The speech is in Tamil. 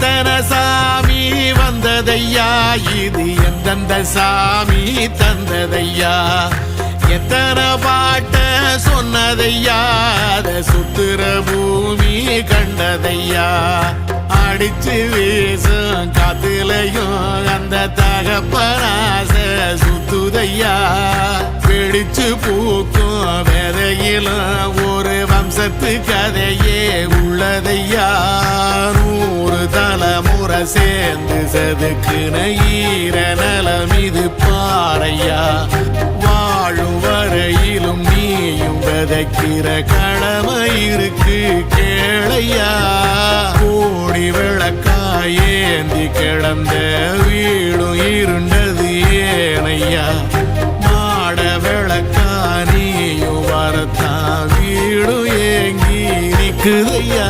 எத்தனை சாமி வந்ததையா, இது எந்தெந்த சாமி தந்ததையா, எத்தனை பாட்ட சொன்னதையா, அத சுத்துற பூமி கண்டதையா, அடிச்சு வீசும் காத்துலையும் அந்த தகப்பனாச சுத்துதையா, பிடிச்சு பூக்கும் விதையிலும் ஒரு வம்சத்து கதையே உள்ளதையா, 100 தலைமுறை சேர்ந்து செதுக்குன ஈர நலம் இது பாறையா, வாழும் வரையிலும் நீயும் விதைக்கிற கடமை இருக்கு கேளையா, கோடி விளக்காயேந்தி கிடந்த வீடும் இருண்டது ஏனையா, மாட விளக்கா நீயும் வரத்தான் வீடும் ஏங்கி நிக்குதையா.